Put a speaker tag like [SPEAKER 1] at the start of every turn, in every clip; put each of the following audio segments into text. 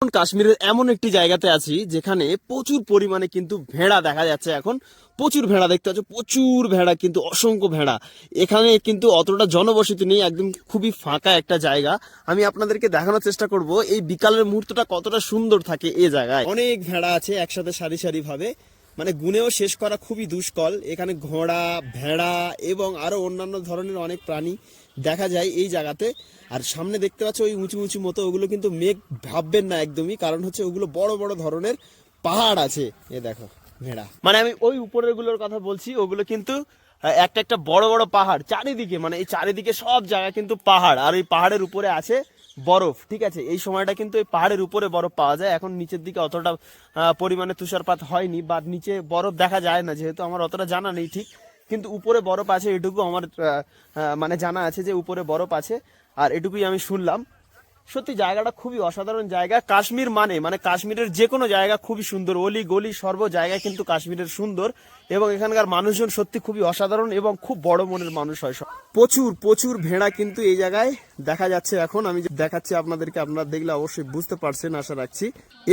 [SPEAKER 1] কাশ্মীরের এমন একটি জায়গাতে আছি যেখানে প্রচুর পরিমাণে কিন্তু ভেড়া দেখা যাচ্ছে। এখন প্রচুর ভেড়া দেখতে পাচ্ছ, প্রচুর ভেড়া, কিন্তু অসংখ্য ভেড়া। এখানে কিন্তু অতটা জনবসতি নেই, একদম খুবই ফাঁকা একটা জায়গা। আমি আপনাদেরকে দেখানোর চেষ্টা করব এই বিকালের মুহূর্তটা কতটা সুন্দর থাকে এই জায়গায়। অনেক ভেড়া আছে একসাথে সারি সারি ভাবে, মানে গুনেও শেষ করা খুবই দুষ্কর। এখানে ঘোড়া, ভেড়া এবং আরো অন্যান্য ধরনের অনেক প্রাণী দেখা যায় এই জায়গাতে। আর সামনে দেখতে পাচ্ছ ওই উঁচু উঁচু মতো, ওগুলো কিন্তু মেঘ ভাববেন না একদমই, কারণ হচ্ছে ওগুলো বড় বড় ধরনের পাহাড় আছে। এ দেখো ভেড়া, মানে আমি ওই উপরের গুলোর কথা বলছি, ওগুলো কিন্তু একটা একটা বড় বড় পাহাড় চারিদিকে, মানে এই চারিদিকে সব জায়গা কিন্তু পাহাড়, আর এই পাহাড়ের উপরে আছে বরফ। ঠিক আছে, এই সময়টা কিন্তু এই পাহাড়ের উপরে বরফ পাওয়া যায়। এখন নিচের দিকে অতটা পরিমাণে তুষারপাত হয়নি, বা নিচে বরফ দেখা যায় না, যেহেতু আমার অতটা জানা নেই ঠিক। কিন্তু উপরে বরফ আছে এটুকু আমার মানে জানা আছে যে উপরে বরফ আছে, আর এটুকুই আমি শুনলাম। সত্যি জায়গাটা খুবই অসাধারণ জায়গা। কাশ্মীর মানে কাশ্মীরের যে কোনো জায়গা খুবই সুন্দর, অলি গলি সর্ব জায়গায় কিন্তু কাশ্মীরের সুন্দর। এবং এখানকার মানুষজন সত্যি খুবই অসাধারণ এবং খুব বড় মনের মানুষ হয় সব। প্রচুর প্রচুর ভেড়া কিন্তু এই জায়গায় দেখা যাচ্ছে। এখন আমি দেখাচ্ছি আপনাদেরকে, আপনারা দেখলে অবশ্যই বুঝতে পারছেন আশা রাখছি।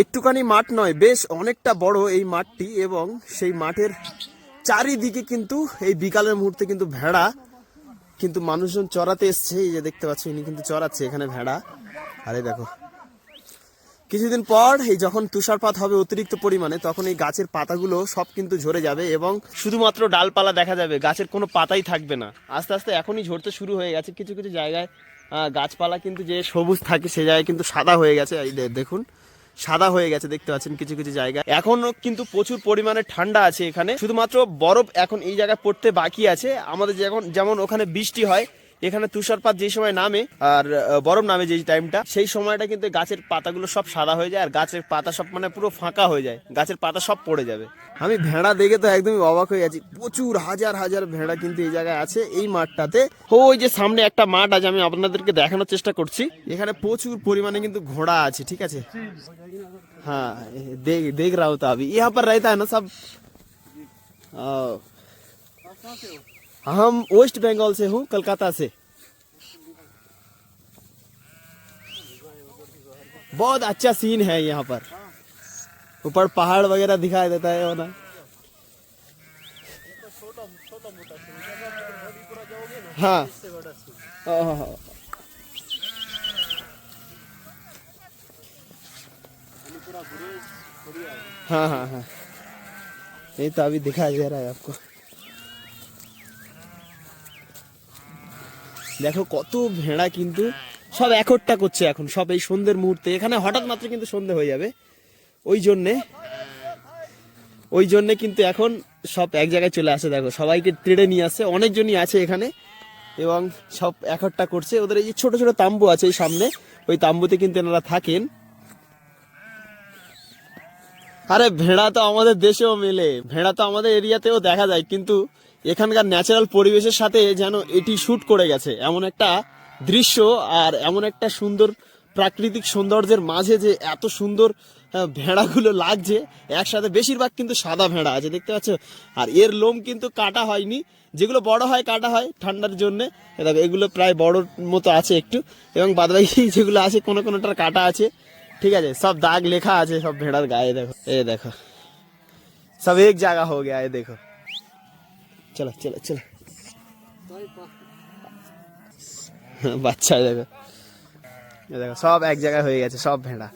[SPEAKER 1] একটুখানি মাঠ নয়, বেশ অনেকটা বড় এই মাঠটি, এবং সেই মাঠের চারিদিকে কিন্তু এই বিকালের মুহূর্তে কিন্তু ভেড়া কিন্তু মানুষজন চড়াতে এসছে। এই যে দেখতে পাচ্ছি ইনি কিন্তু চড়াচ্ছে এখানে ভেড়া। আরে দেখো, কিছুদিন পর এই যখন তুষারপাত হবে অতিরিক্ত পরিমাণে, তখন এই গাছের পাতাগুলো সব কিন্তু ঝরে যাবে এবং শুধুমাত্র ডালপালা দেখা যাবে, গাছের কোনো পাতাই থাকবে না। আস্তে আস্তে এখনই ঝরতে শুরু হয়ে গেছে। কিছু কিছু জায়গায় গাছপালা কিন্তু যে সবুজ থাকে সে জায়গায় কিন্তু সাদা হয়ে গেছে। এই দেখুন, সাদা হয়ে গেছে দেখতে পাচ্ছেন কিছু কিছু জায়গায়। এখনো কিন্তু প্রচুর পরিমাণে ঠান্ডা আছে এখানে, শুধুমাত্র বরফ এখন এই জায়গায় পড়তে বাকি আছে। আমাদের যেমন ওখানে বৃষ্টি হয়, এখানে তুষারপাত যে সময় নামে আর বরফ নামে যে টাইমটা, সেই সময়টা কিন্তু গাছের পাতাগুলো সব সাদা হয়ে যায়, আর গাছের পাতা সব মানে পুরো ফাঁকা হয়ে যায়, গাছের পাতা সব পড়ে যাবে। আমি ভেড়া দেখে তো একদমই অবাক হয়ে যাচ্ছি। প্রচুর হাজার হাজার ভেড়া কিন্তু এই জায়গায় আছে এই মাঠটাতে। ওই যে সামনে একটা মাঠ আছে, আমি আপনাদেরকে দেখানোর চেষ্টা করছি। এখানে প্রচুর পরিমাণে কিন্তু ঘোড়া আছে। ঠিক আছে, হ্যাঁ দেখ रहा हूं। तो अभी यहाँ पर रहता है ना सब। हम वेस्ट बंगाल से हूँ, कलकत्ता से। बहुत अच्छा सीन है यहाँ पर, ऊपर पहाड़ वगैरह दिखाई देता है ना। हाँ हाँ हाँ हाँ, ये तो अभी दिखाई दे रहा है आपको। দেখো কত ভেড়া কিন্তু সব একট্টা করছে এখন, সব এই সন্ধ্যের মুহূর্তে। এখানে হঠাৎ মাত্র কিন্তু সন্ধ্যে হয়ে যাবে, ওই জন্যে কিন্তু এখন সব এক জায়গায় চলে আসে। দেখো সবাইকে টেনে নিয়ে আসছে, অনেকজনই আছে এখানে, এবং সব একট্টা করছে। ওদের এই যে ছোট ছোট তাম্বু আছে এই সামনে, ওই তাম্বুতে কিন্তু এনারা থাকেন। আরে ভেড়া তো আমাদের দেশেও মেলে, ভেড়া তো আমাদের এরিয়াতেও দেখা যায়, কিন্তু এখানকার ন্যাচারাল পরিবেশের সাথে যেন এটি শুট করে গেছে এমন একটা দৃশ্য। আর এমন একটা সুন্দর প্রাকৃতিক সৌন্দর্যের মাঝে যে এত সুন্দর ভেড়াগুলো লাগছে একসাথে। বেশিরভাগ কিন্তু সাদা ভেড়া আছে দেখতে পাচ্ছ, আর এর লোম কিন্তু কাটা হয়নি, যেগুলো বড় হয় কাটা হয় ঠান্ডার জন্য। দেখো এগুলো প্রায় বড় মতো আছে একটু, এবং বাদবাকি যেগুলো আছে কোনো কোনোটার কাটা আছে। ঠিক আছে, সব দাগ লেখা আছে সব ভেড়ার গায়ে। দেখো এ দেখো, সব এক জায়গা हो गया है। देखो चलो चलो चलो, বাচ্চা দেখো, দেখো সব এক জায়গায় হয়ে গেছে সব ভেড়া।